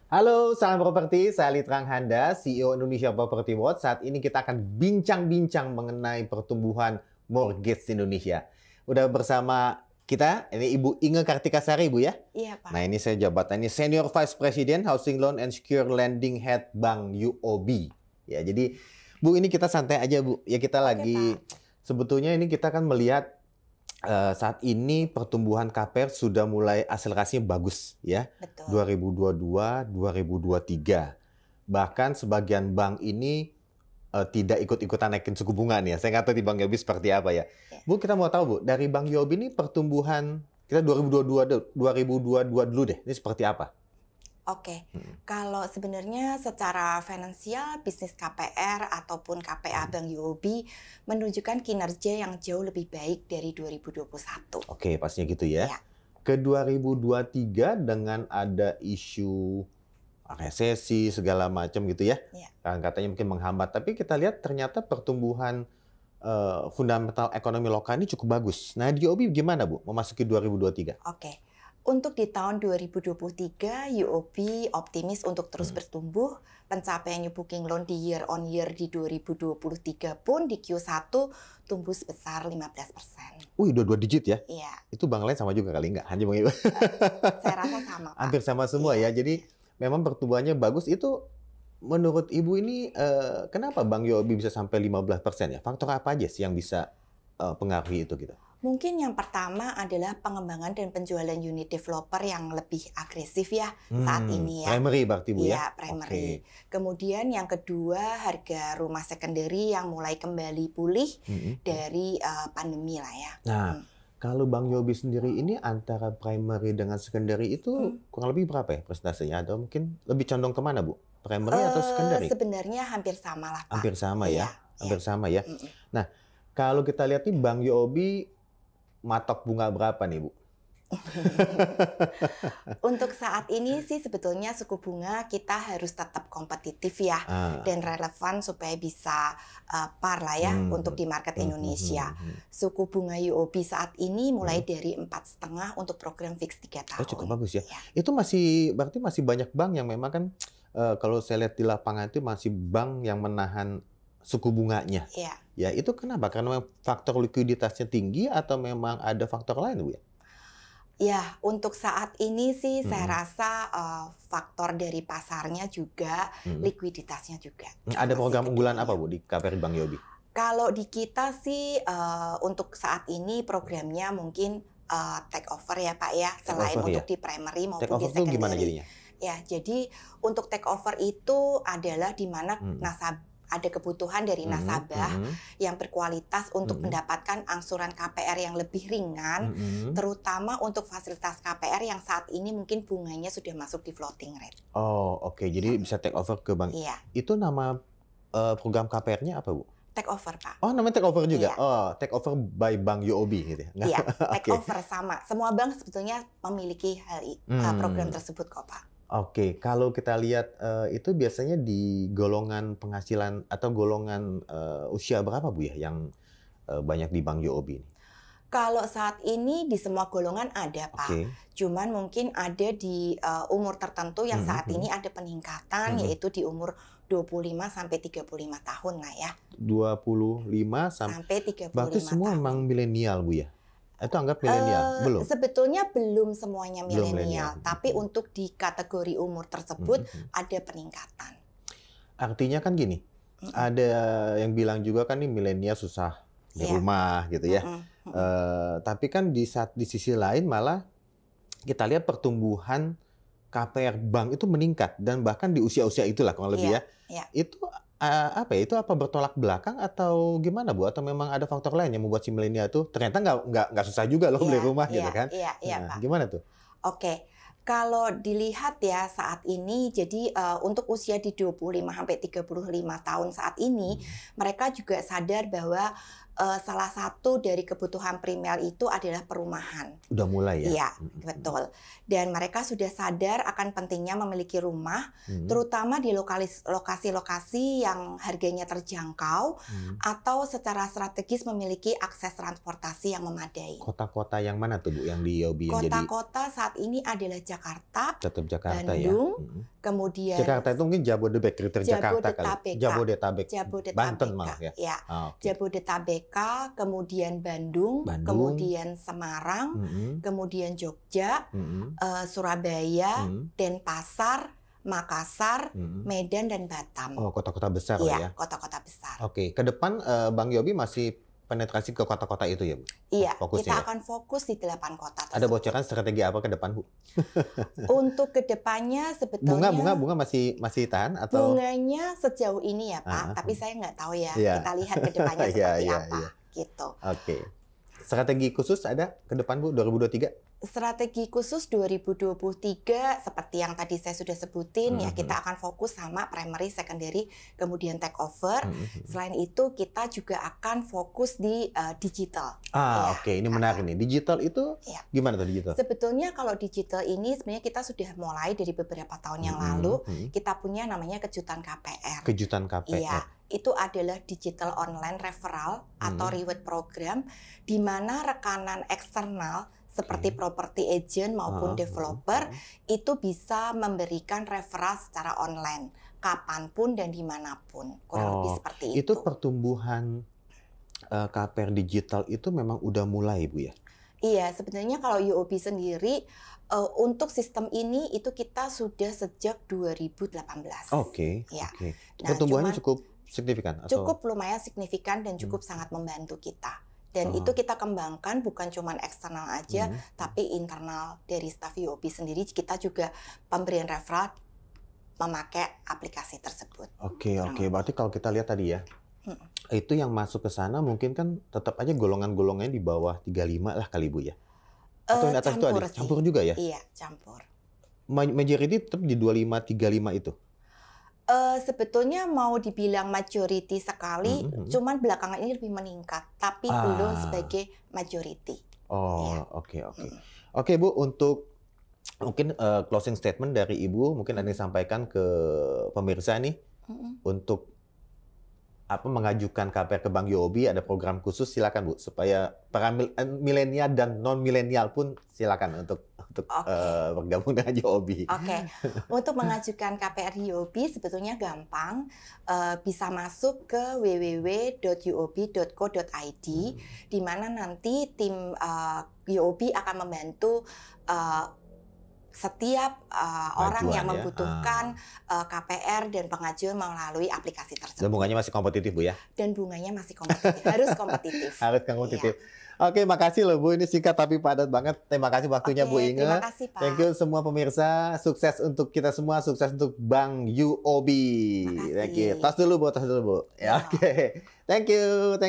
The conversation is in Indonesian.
Halo, salam properti. Saya Litrang Handa, CEO Indonesia Property Watch. Saat ini kita akan bincang-bincang mengenai pertumbuhan mortgage di Indonesia. Udah bersama kita, ini Ibu Inge Kartikasari, Bu ya? Iya, Pak. Nah, ini saya jabatannya Senior Vice President Housing Loan and Secure Lending Head Bank UOB. Ya, jadi Bu, ini kita santai aja, Bu. Ya, kita Oke, lagi, sebetulnya ini kita kan melihat saat ini pertumbuhan KPR sudah mulai akselerasinya bagus ya. Betul. 2022, 2023. Bahkan sebagian bank ini tidak ikut-ikutan naikin suku bunga nih ya. Saya nggak tahu di Bank UOB seperti apa ya. Ya. Bu, kita mau tahu Bu, dari Bank UOB ini pertumbuhan kita 2022 dulu deh. Ini seperti apa? Oke, kalau sebenarnya secara finansial bisnis KPR ataupun KPA Bank UOB menunjukkan kinerja yang jauh lebih baik dari 2021. Oke, pastinya gitu ya. Ya. Ke 2023 dengan ada isu resesi segala macam gitu ya. Ya. Kan katanya mungkin menghambat, tapi kita lihat ternyata pertumbuhan fundamental ekonomi lokal ini cukup bagus. Nah, di UOB gimana Bu memasuki 2023? Oke. Untuk di tahun 2023, UOB optimis untuk terus bertumbuh. Pencapaian new booking loan di year on year di 2023 pun di Q1 tumbuh sebesar 15%. Wih, dua digit ya? Iya, Itu bank lain sama juga kali nggak? Hanya Bang Ibu. saya rasa sama, Pak. Hampir sama semua ya. Jadi memang pertumbuhannya bagus. Itu menurut Ibu ini kenapa Bank UOB bisa sampai 15% ya? Faktor apa aja sih yang bisa pengaruhi itu gitu? Mungkin yang pertama adalah pengembangan dan penjualan unit developer yang lebih agresif ya saat ini ya. Primary berarti Bu ya? Iya, primary. Kemudian yang kedua, harga rumah secondary yang mulai kembali pulih dari pandemi lah ya. Nah, kalau Bank UOB sendiri ini antara primary dengan secondary itu kurang lebih berapa ya presentasinya? Atau mungkin lebih condong kemana Bu? Primary atau secondary? Sebenarnya hampir sama lah, Pak. Hampir sama ya? Iya, Hampir sama ya? Nah, kalau kita lihat nih Bank UOB matok bunga berapa nih Bu? Untuk saat ini sih sebetulnya suku bunga kita harus tetap kompetitif ya dan relevan supaya bisa par lah ya untuk di market Indonesia. Suku bunga UOB saat ini mulai dari 4,5 untuk program fix 3 tahun. Oh, cukup bagus ya. Itu berarti masih banyak bank yang memang kan kalau saya lihat di lapangan itu masih bank yang menahan suku bunganya. Iya. Ya, itu kenapa? Karena memang faktor likuiditasnya tinggi atau memang ada faktor lain Bu ya? Ya, untuk saat ini sih saya rasa faktor dari pasarnya juga, likuiditasnya juga. Ada program Masih unggulan gede, apa ya. Bu di KPR Bank UOB? Kalau di kita sih untuk saat ini programnya mungkin take over ya Pak ya, selain over, untuk ya? di primary Take maupun di over itu gimana secondary. jadinya? Ya, jadi untuk take over itu adalah di mana ada kebutuhan dari nasabah yang berkualitas untuk mendapatkan angsuran KPR yang lebih ringan, terutama untuk fasilitas KPR yang saat ini mungkin bunganya sudah masuk di floating rate. Oh, oke. Jadi bisa take over ke bank. Iya, Itu nama program KPR-nya apa Bu? take over Pak. Oh, namanya take over juga? Iya. Oh, take over by Bank UOB gitu ya? Iya, take Oke. over sama. Semua bank sebetulnya memiliki program tersebut kok Pak. Oke, kalau kita lihat itu biasanya di golongan penghasilan atau golongan usia berapa Bu ya yang banyak di Bank UOB ini? Kalau saat ini di semua golongan ada Pak. Oke. Cuman mungkin ada di umur tertentu yang saat ini ada peningkatan yaitu di umur 25 sampai 35 tahun lah ya. 25 Sampai 35 berarti semua tahun. memang milenial Bu ya? Itu anggap milenial? Belum? Sebetulnya belum semuanya Belum milenial, milenial. tapi untuk di kategori umur tersebut ada peningkatan. Artinya kan gini, ada yang bilang juga kan nih milenial susah di Iya. rumah gitu ya. Tapi kan di sisi lain malah kita lihat pertumbuhan KPR bank itu meningkat dan bahkan di usia-usia itulah kurang lebih Iya, ya. iya. Itu apa ya? Itu apa bertolak belakang atau gimana Bu? Atau memang ada faktor lain yang membuat si milenial itu ternyata nggak susah juga loh beli rumah gitu kan? Iya, Nah, Pak. gimana tuh? Oke, kalau dilihat ya saat ini, jadi untuk usia di 25 sampai 35 tahun saat ini, mereka juga sadar bahwa salah satu dari kebutuhan primer itu adalah perumahan. Udah mulai ya? Iya, betul. Dan mereka sudah sadar akan pentingnya memiliki rumah, terutama di lokasi-lokasi yang harganya terjangkau atau secara strategis memiliki akses transportasi yang memadai. Kota-kota yang mana tuh Bu yang di UOB yang jadi Kota-kota saat ini adalah Jakarta, tetap Jakarta Bandung, ya? kemudian Jakarta itu mungkin Jabodebek, kriteria Jakarta kali. Jabodetabek, Banten malah ya. ya. Okay. Jabodetabek, kemudian Bandung, kemudian Semarang, kemudian Jogja, Surabaya, Denpasar, Makassar, Medan dan Batam. Oh, kota-kota besar ya. ya. Kota-kota besar. Oke, ke depan Bang Yobi masih penetrasi ke kota-kota itu ya, Bu? Iya, kita akan fokus di 8 kota tersebut. Ada bocoran strategi apa ke depan, Bu? Untuk kedepannya sebetulnya bunga masih tahan atau bunganya sejauh ini ya Pak, tapi saya nggak tahu ya. Kita lihat kedepannya seperti apa, gitu. Oke. Strategi khusus ada ke depan, Bu, 2023? Strategi khusus 2023 seperti yang tadi saya sudah sebutin ya, kita akan fokus sama primary, secondary, kemudian take over. Selain itu kita juga akan fokus di digital. Oke, ini menarik nih. Digital itu gimana tuh digital? Sebetulnya kalau digital ini sebenarnya kita sudah mulai dari beberapa tahun yang lalu. Kita punya namanya kejutan KPR. Kejutan KPR. Iya. Itu adalah digital online referral atau reward program di mana rekanan eksternal seperti property agent maupun developer itu bisa memberikan referral secara online kapanpun dan dimanapun, kurang lebih seperti itu. Itu pertumbuhan KPR digital itu memang udah mulai, Bu ya? Iya, sebenarnya kalau UOB sendiri untuk sistem ini itu kita sudah sejak 2018. Oke. Ya. Nah, pertumbuhannya cukup signifikan? Cukup lumayan signifikan dan cukup sangat membantu kita. Dan itu kita kembangkan bukan cuma eksternal aja, tapi internal dari staf UOB sendiri. Kita juga pemberian referral memakai aplikasi tersebut. Oke. Berarti kalau kita lihat tadi ya, itu yang masuk ke sana mungkin kan tetap aja golongan-golongannya di bawah 35 lah kali, Bu ya? Atau di atas itu ada campur juga ya? Iya, campur. Majority tetap di 25-35 itu? Sebetulnya mau dibilang majority sekali, cuman belakangan ini lebih meningkat, tapi belum sebagai majority. Oke. Oke, Bu, untuk mungkin closing statement dari Ibu, mungkin ada yang disampaikan ke pemirsa nih, untuk mengajukan KPR ke Bank UOB, ada program khusus, silakan Bu, supaya para milenial dan non milenial pun silakan untuk bergabung dengan UOB. Untuk mengajukan KPR di UOB sebetulnya gampang, bisa masuk ke www.uob.co.id, di mana nanti tim UOB akan membantu setiap orang yang membutuhkan KPR dan pengajuan melalui aplikasi tersebut. Dan bunganya masih kompetitif, Bu ya? Dan bunganya masih kompetitif, harus kompetitif. Harus kompetitif. Oke, makasih loh Bu, ini singkat tapi padat banget. Terima kasih waktunya Bu Inge. Terima kasih Pak. Thank you semua pemirsa, sukses untuk kita semua, sukses untuk Bank UOB. Thank you. Tas dulu Bu. Ya, oke. Thank you.